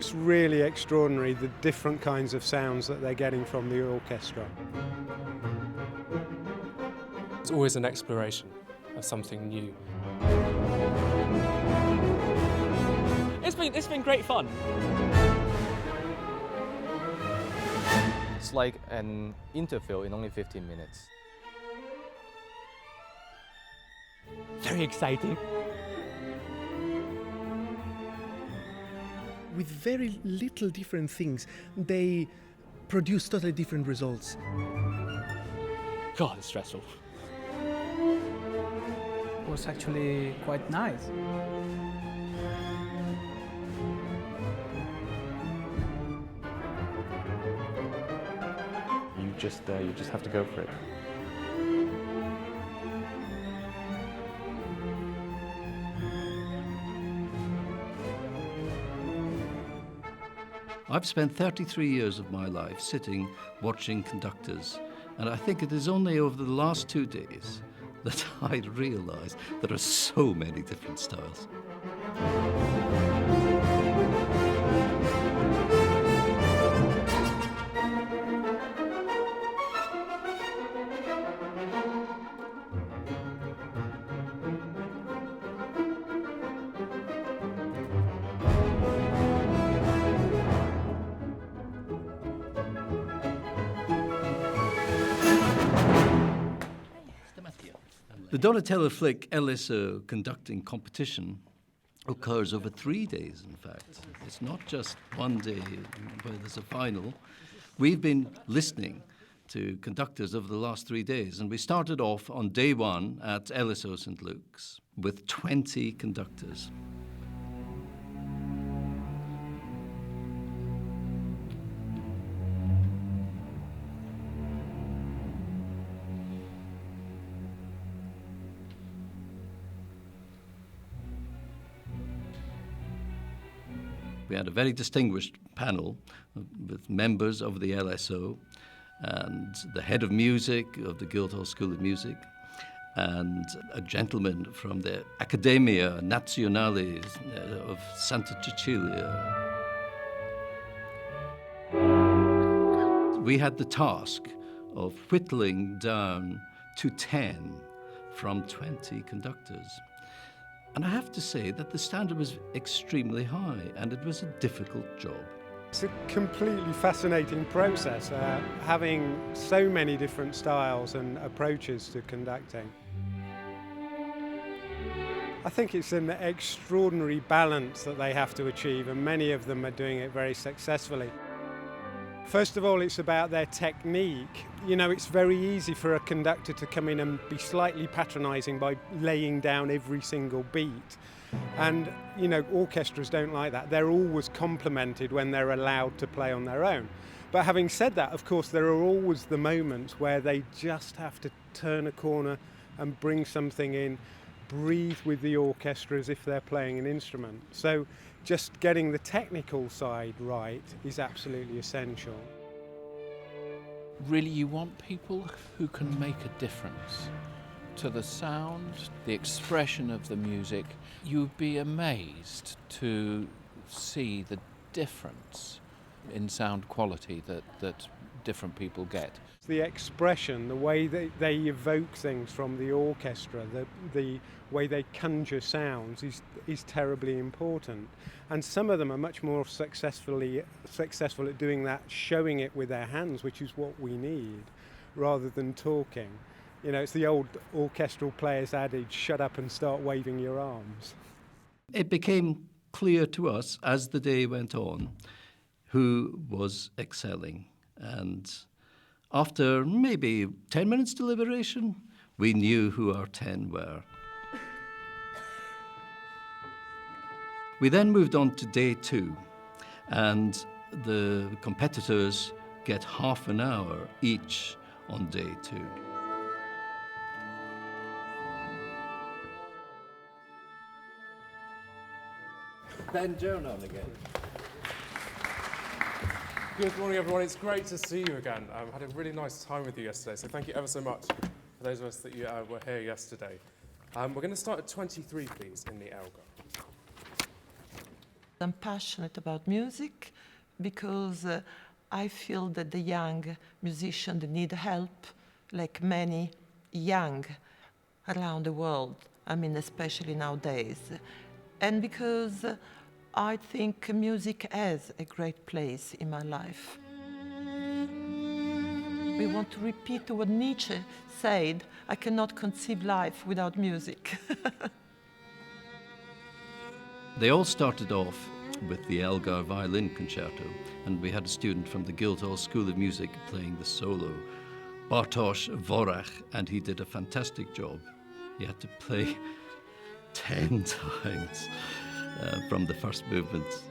It's really extraordinary, the different kinds of sounds that they're getting from the orchestra. It's always an exploration of something new. It's been great fun. It's like an interview in only 15 minutes. Very exciting. With very little different things, they produce totally different results. God, it's stressful. It was actually quite nice. You just have to go for it. I've spent 33 years of my life sitting watching conductors, and I think it is only over the last 2 days that I realised there are so many different styles. The Donatello Flick LSO conducting competition occurs over 3 days, in fact. It's not just one day where there's a final. We've been listening to conductors over the last 3 days, and we started off on day one at LSO St. Luke's with 20 conductors. We had a very distinguished panel with members of the LSO and the head of music of the Guildhall School of Music and a gentleman from the Accademia Nazionale of Santa Cecilia. We had the task of whittling down to 10 from 20 conductors. And I have to say that the standard was extremely high, and it was a difficult job. It's a completely fascinating process, having so many different styles and approaches to conducting. I think it's an extraordinary balance that they have to achieve, and many of them are doing it very successfully. First of all, it's about their technique. You know, it's very easy for a conductor to come in and be slightly patronising by laying down every single beat. And, you know, orchestras don't like that. They're always complimented when they're allowed to play on their own. But having said that, of course, there are always the moments where they just have to turn a corner and bring something in, breathe with the orchestra as if they're playing an instrument. So just getting the technical side right is absolutely essential. Really, you want people who can make a difference to the sound, the expression of the music. You'd be amazed to see the difference in sound quality that different people get. The expression, the way they evoke things from the orchestra, the way they conjure sounds is terribly important. And some of them are much more successful at doing that, showing it with their hands, which is what we need, rather than talking. You know, it's the old orchestral player's adage, shut up and start waving your arms. It became clear to us as the day went on who was excelling. And after maybe 10 minutes deliberation, we knew who our 10 were. We then moved on to day 2, and the competitors get half an hour each on day 2. Ben Jonan again. Good morning, everyone. It's great to see you again. I had a really nice time with you yesterday, so thank you ever so much for those of us that were here yesterday. We're going to start at 23, please, in the Elgar. I'm passionate about music because I feel that the young musicians need help, like many young around the world, I mean, especially nowadays. And because I think music has a great place in my life. We want to repeat what Nietzsche said, I cannot conceive life without music. They all started off with the Elgar Violin Concerto, and we had a student from the Guildhall School of Music playing the solo, Bartosz Worach, and he did a fantastic job. He had to play 10 times from the first movements.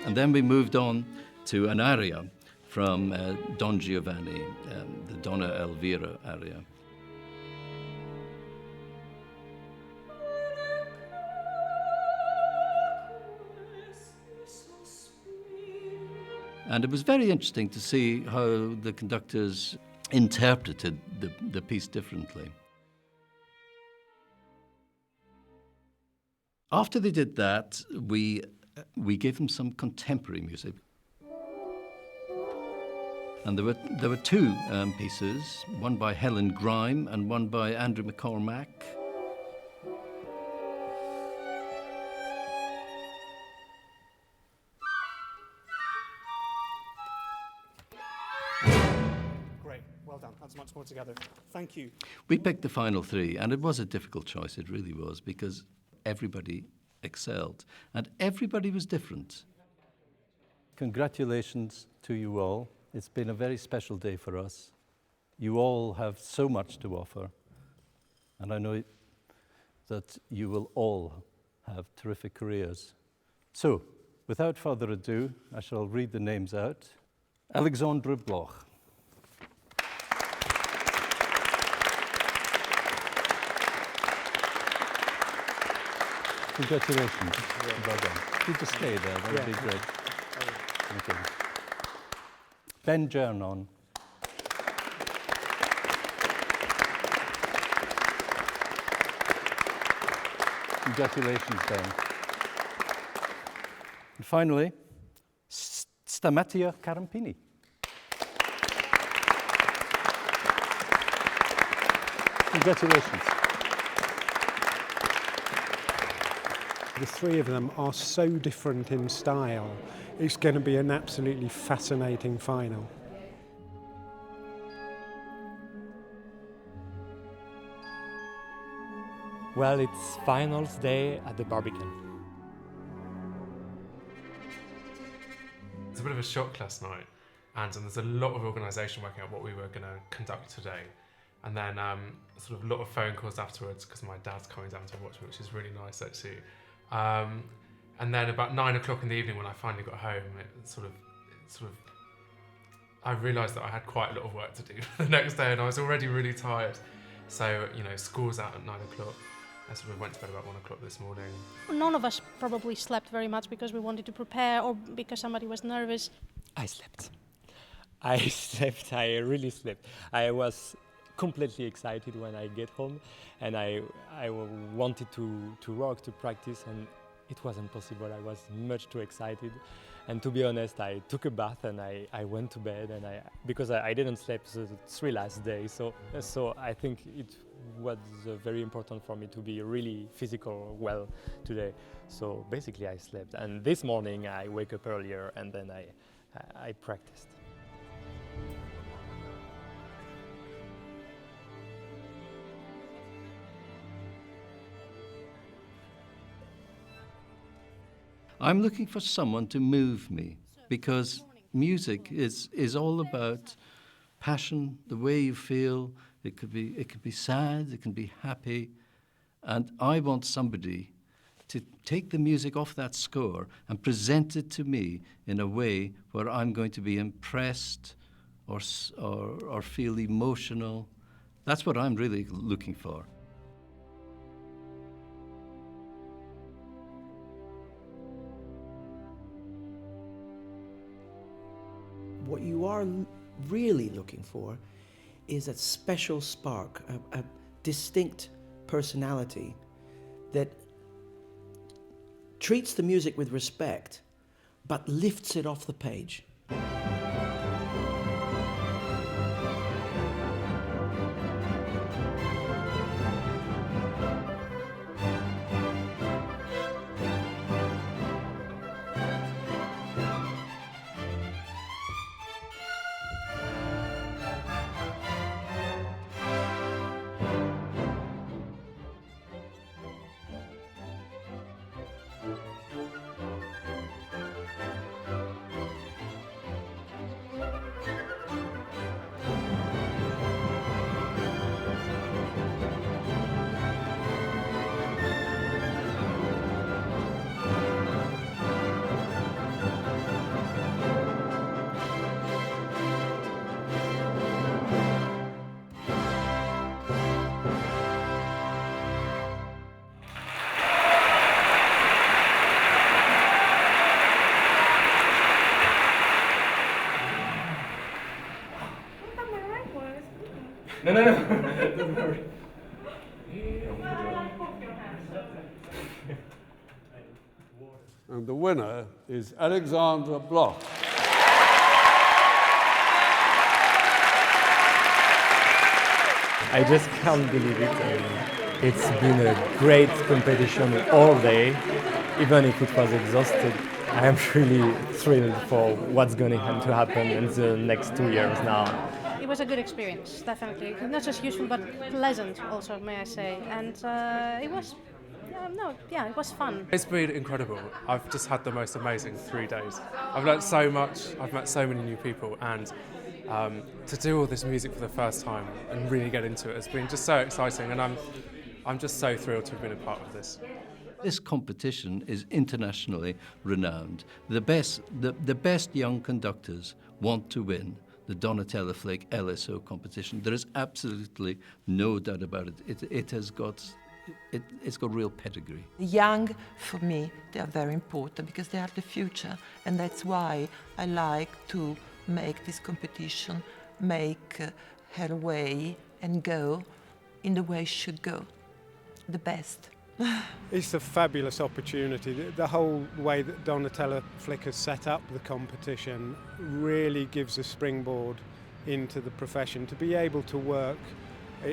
And then we moved on to an aria from Don Giovanni, the Donna Elvira aria. And it was very interesting to see how the conductors interpreted the piece differently. After they did that, we gave them some contemporary music. And there were two pieces, one by Helen Grime and one by Andrew McCormack. Great, well done. That's much more together. Thank you. We picked the final three, and it was a difficult choice, it really was, because everybody excelled, and everybody was different. Congratulations to you all. It's been a very special day for us. You all have so much to offer, and I know that you will all have terrific careers. So, without further ado, I shall read the names out. Alexandre Bloch. Congratulations. Well done. You just stay there, that would be great. Thank you. Ben Jernon. Congratulations, Ben. And finally, Stamatia Carampini. Congratulations. The three of them are so different in style. It's going to be an absolutely fascinating final. Well, it's finals day at the Barbican. It's a bit of a shock last night, and there's a lot of organisation working out what we were going to conduct today. And then sort of a lot of phone calls afterwards because my dad's coming down to watch me, which is really nice actually. And then about 9 o'clock in the evening when I finally got home, I realised that I had quite a lot of work to do the next day, and I was already really tired. So, you know, school's out at 9 o'clock. I sort of went to bed about 1 o'clock this morning. None of us probably slept very much because we wanted to prepare or because somebody was nervous. I slept. I really slept. I was completely excited when I get home, and I wanted to work, to practice, and it wasn't possible. I was much too excited. And to be honest, I took a bath and I went to bed, and because I didn't sleep the 3 last days, so I think it was very important for me to be really physical well today. So basically I slept, and this morning I wake up earlier and then I practiced. I'm looking for someone to move me, because music is all about passion, the way you feel. It could be sad, it can be happy, and I want somebody to take the music off that score and present it to me in a way where I'm going to be impressed or feel emotional. That's what I'm really looking for. What you are really looking for is a special spark, a distinct personality that treats the music with respect, but lifts it off the page. No. Don't worry. And the winner is Alexandra Bloch. I just can't believe it. It's been a great competition all day, even if it was exhausted. I am really thrilled for what's going to happen in the next 2 years now. It was a good experience, definitely. Not just useful, but pleasant also, may I say. And it was, it was fun. It's been incredible. I've just had the most amazing 3 days. I've learnt so much, I've met so many new people, and to do all this music for the first time and really get into it has been just so exciting, and I'm just so thrilled to have been a part of this. This competition is internationally renowned. The best young conductors want to win the Donatella Flick LSO competition. There is absolutely no doubt about it. It's got real pedigree. The young, for me, they are very important because they are the future, and that's why I like to make this competition, make her way and go in the way it should go, the best. It's a fabulous opportunity. The whole way that Donatella Flick has set up the competition really gives a springboard into the profession. To be able to work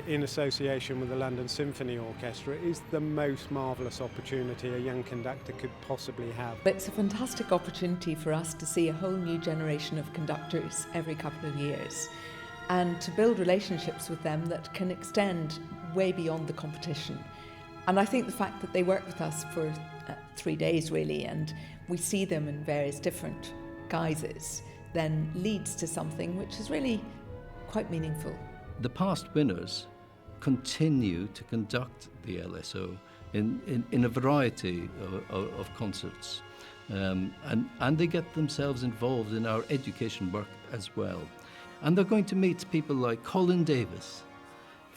in association with the London Symphony Orchestra is the most marvellous opportunity a young conductor could possibly have. It's a fantastic opportunity for us to see a whole new generation of conductors every couple of years and to build relationships with them that can extend way beyond the competition. And I think the fact that they work with us for 3 days really, and we see them in various different guises, then leads to something which is really quite meaningful. The past winners continue to conduct the LSO in a variety of concerts, and they get themselves involved in our education work as well. And they're going to meet people like Colin Davis,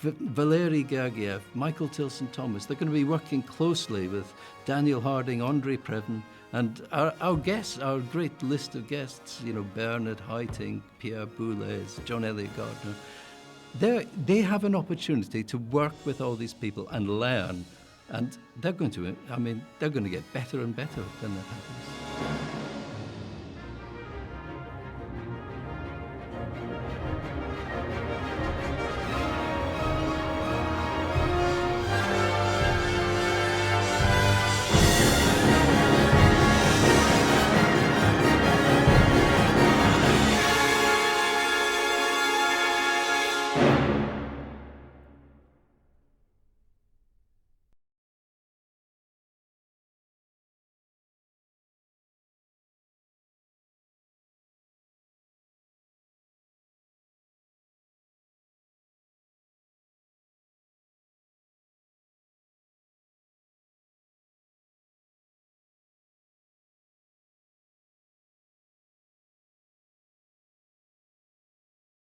Valery Gergiev, Michael Tilson-Thomas. They're going to be working closely with Daniel Harding, Andre Previn, and our guests, our great list of guests, Bernard Haitink, Pierre Boulez, John Elliott Gardner. They have an opportunity to work with all these people and learn, and they're going to get better and better when that happens.